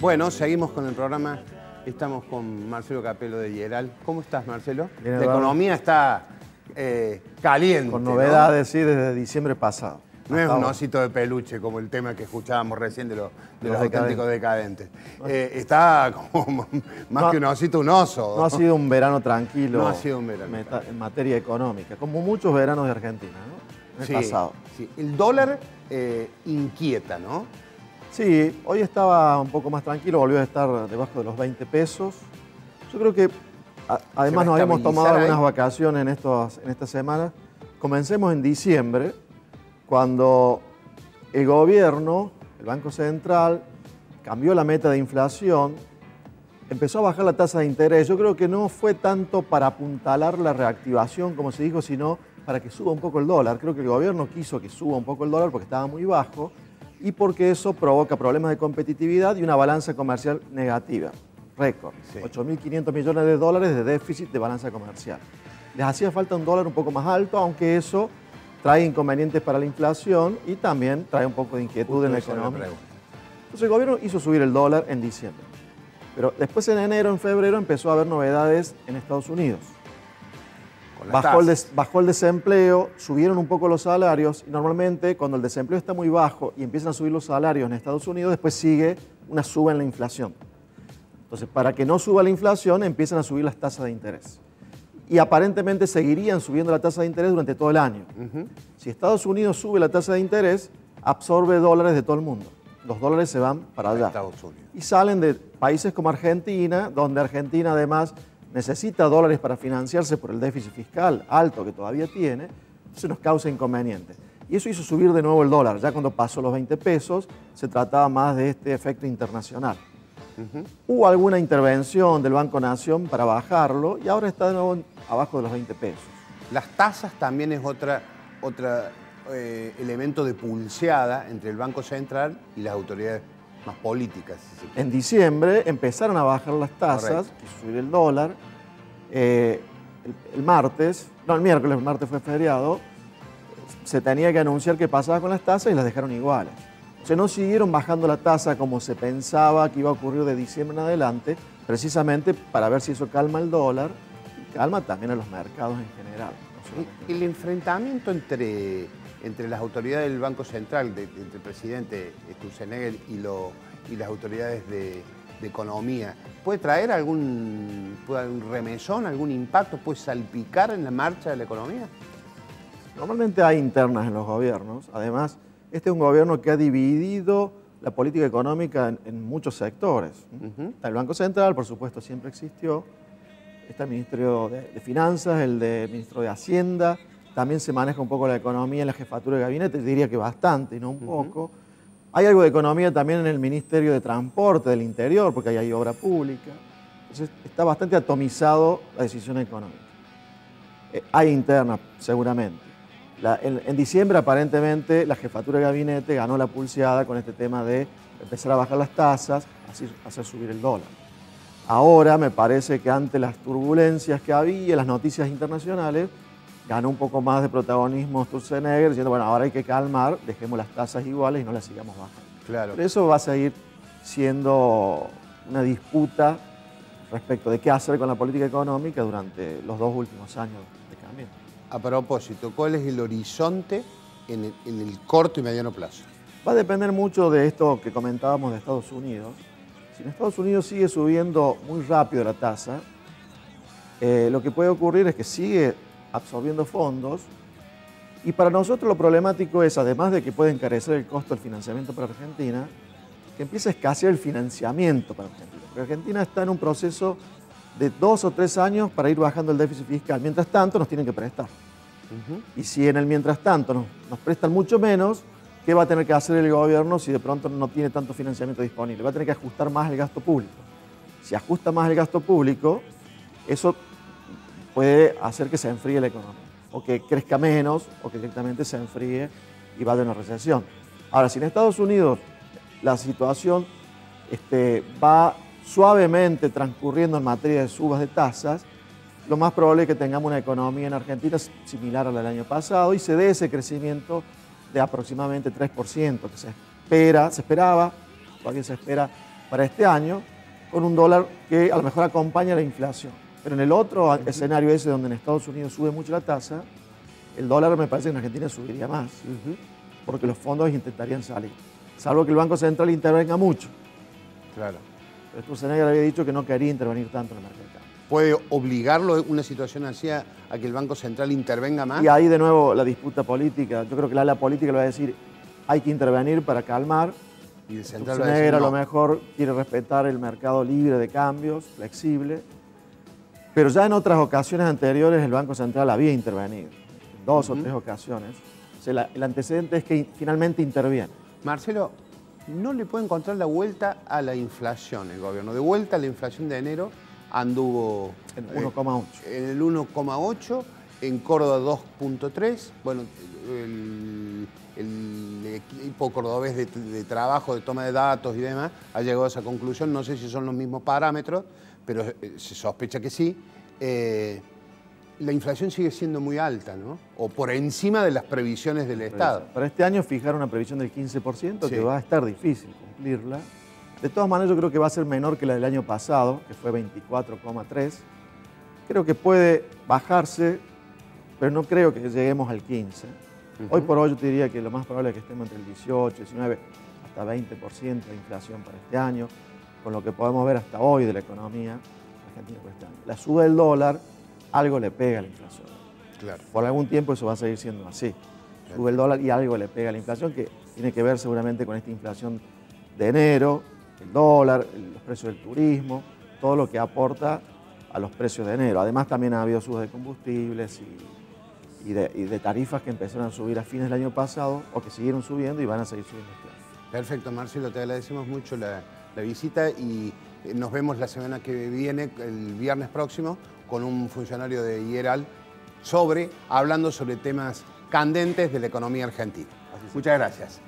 Bueno, seguimos con el programa. Estamos con Marcelo Capelo de Hieral. ¿Cómo estás, Marcelo? Bien, la economía está caliente, con novedades, ¿no? Sí, desde diciembre pasado. No es un osito de peluche como el tema que escuchábamos recién de los auténticos decadentes. Está como más que un osito, un oso. No ha sido un verano tranquilo. No ha sido un verano en materia económica, como muchos veranos de Argentina, ¿no? En el pasado. Sí. El dólar inquieta, ¿no? Sí, hoy estaba un poco más tranquilo, volvió a estar debajo de los 20 pesos. Yo creo que, además nos habíamos tomado algunas vacaciones en esta semana. Comencemos en diciembre, cuando el gobierno, el Banco Central, cambió la meta de inflación, empezó a bajar la tasa de interés. Yo creo que no fue tanto para apuntalar la reactivación, como se dijo, sino para que suba un poco el dólar. Creo que el gobierno quiso que suba un poco el dólar porque estaba muy bajo y porque eso provoca problemas de competitividad y una balanza comercial negativa. Récord. Sí. 8.500 millones de dólares de déficit de balanza comercial. Les hacía falta un dólar un poco más alto, aunque eso trae inconvenientes para la inflación y también trae un poco de inquietud en la economía. Entonces el gobierno hizo subir el dólar en diciembre. Pero después en enero, en febrero, empezó a haber novedades en Estados Unidos. Bajó el desempleo, subieron un poco los salarios y normalmente cuando el desempleo está muy bajo y empiezan a subir los salarios en Estados Unidos, después sigue una suba en la inflación. Entonces, para que no suba la inflación, empiezan a subir las tasas de interés. Y aparentemente seguirían subiendo la tasa de interés durante todo el año. Si Estados Unidos sube la tasa de interés, absorbe dólares de todo el mundo. Los dólares se van para allá. Y salen de países como Argentina, donde Argentina además necesita dólares para financiarse por el déficit fiscal alto que todavía tiene, entonces nos causa inconvenientes. Y eso hizo subir de nuevo el dólar. Ya cuando pasó los 20 pesos, se trataba más de este efecto internacional. Hubo alguna intervención del Banco Nación para bajarlo y ahora está de nuevo abajo de los 20 pesos. Las tasas también es otro elemento de pulseada entre el Banco Central y las autoridades más políticas. Si en diciembre empezaron a bajar las tasas, quiso subir el dólar. El martes fue feriado, se tenía que anunciar qué pasaba con las tasas y las dejaron iguales. O sea, no siguieron bajando la tasa como se pensaba que iba a ocurrir de diciembre en adelante, precisamente para ver si eso calma el dólar y calma también a los mercados en general. El enfrentamiento entre las autoridades del Banco Central, entre el presidente Sturzenegger y las autoridades de economía, ¿puede traer algún remesón, algún impacto? ¿Puede salpicar en la marcha de la economía? Normalmente hay internas en los gobiernos. Además, este es un gobierno que ha dividido la política económica en muchos sectores. Está el Banco Central, por supuesto, siempre existió. Está el Ministerio de Finanzas, el Ministro de Hacienda. También se maneja un poco la economía en la jefatura de gabinete, diría que bastante y no un poco. Hay algo de economía también en el Ministerio de Transporte del Interior, porque ahí hay obra pública. Entonces está bastante atomizado la decisión económica. Hay interna, seguramente. En diciembre, aparentemente, la jefatura de gabinete ganó la pulseada con este tema de empezar a bajar las tasas, así hacer subir el dólar. Ahora me parece que ante las turbulencias que había, las noticias internacionales, ganó un poco más de protagonismo Sturzenegger, diciendo, bueno, ahora hay que calmar, dejemos las tasas iguales y no las sigamos bajando. Claro. Pero eso va a seguir siendo una disputa respecto de qué hacer con la política económica durante los 2 últimos años de cambio. A propósito, ¿cuál es el horizonte en el corto y mediano plazo? Va a depender mucho de esto que comentábamos de Estados Unidos. Si en Estados Unidos sigue subiendo muy rápido la tasa, lo que puede ocurrir es que sigue absorbiendo fondos y para nosotros lo problemático es, además de que puede encarecer el costo del financiamiento para Argentina, que empieza a escasear el financiamiento para Argentina. Porque Argentina está en un proceso de 2 o 3 años para ir bajando el déficit fiscal. Mientras tanto, nos tienen que prestar. Y si en el mientras tanto nos prestan mucho menos, ¿qué va a tener que hacer el gobierno si de pronto no tiene tanto financiamiento disponible? Va a tener que ajustar más el gasto público. Si ajusta más el gasto público, eso puede hacer que se enfríe la economía, o que crezca menos, o que directamente se enfríe y vaya a una recesión. Ahora, si en Estados Unidos la situación va suavemente transcurriendo en materia de subas de tasas, lo más probable es que tengamos una economía en Argentina similar a la del año pasado y se dé ese crecimiento de aproximadamente 3%, que se esperaba, todavía se espera para este año con un dólar que a lo mejor acompaña la inflación. Pero en el otro escenario ese donde en Estados Unidos sube mucho la tasa, el dólar me parece que en Argentina subiría más, porque los fondos intentarían salir. Salvo que el Banco Central intervenga mucho. Claro. Pero Sturzenegger había dicho que no quería intervenir tanto en el mercado de cambio. ¿Puede obligarlo una situación así a que el Banco Central intervenga más? Y ahí de nuevo la disputa política. Yo creo que la ala política le va a decir hay que intervenir para calmar. Y el Central Sturzenegger a lo mejor quiere respetar el mercado libre de cambios, flexible. Pero ya en otras ocasiones anteriores el Banco Central había intervenido. En 2 o 3 ocasiones. O sea, el antecedente es que finalmente interviene. Marcelo, no le puede encontrar la vuelta a la inflación el gobierno. De vuelta a la inflación de enero anduvo en 1,8. En el 1,8, en Córdoba 2,3. Bueno, el equipo cordobés de trabajo, de toma de datos y demás, ha llegado a esa conclusión. No sé si son los mismos parámetros, pero se sospecha que sí. La inflación sigue siendo muy alta, ¿no? O por encima de las previsiones del Estado. Para este año fijaron una previsión del 15%, que va a estar difícil cumplirla. De todas maneras, yo creo que va a ser menor que la del año pasado, que fue 24,3. Creo que puede bajarse, pero no creo que lleguemos al 15%. Hoy por hoy yo te diría que lo más probable es que estemos entre el 18, 19, hasta 20% de inflación para este año, con lo que podemos ver hasta hoy de la economía argentina por este año. La suba del dólar algo le pega a la inflación. Claro. Por algún tiempo eso va a seguir siendo así. Sube el dólar y algo le pega a la inflación, que tiene que ver seguramente con esta inflación de enero, el dólar, los precios del turismo, todo lo que aporta a los precios de enero. Además también ha habido subas de combustibles y de tarifas que empezaron a subir a fines del año pasado o que siguieron subiendo y van a seguir subiendo este año. Perfecto, Marcelo, te agradecemos mucho la visita y nos vemos la semana que viene, el viernes próximo, con un funcionario de IERAL hablando sobre temas candentes de la economía argentina. Muchas gracias.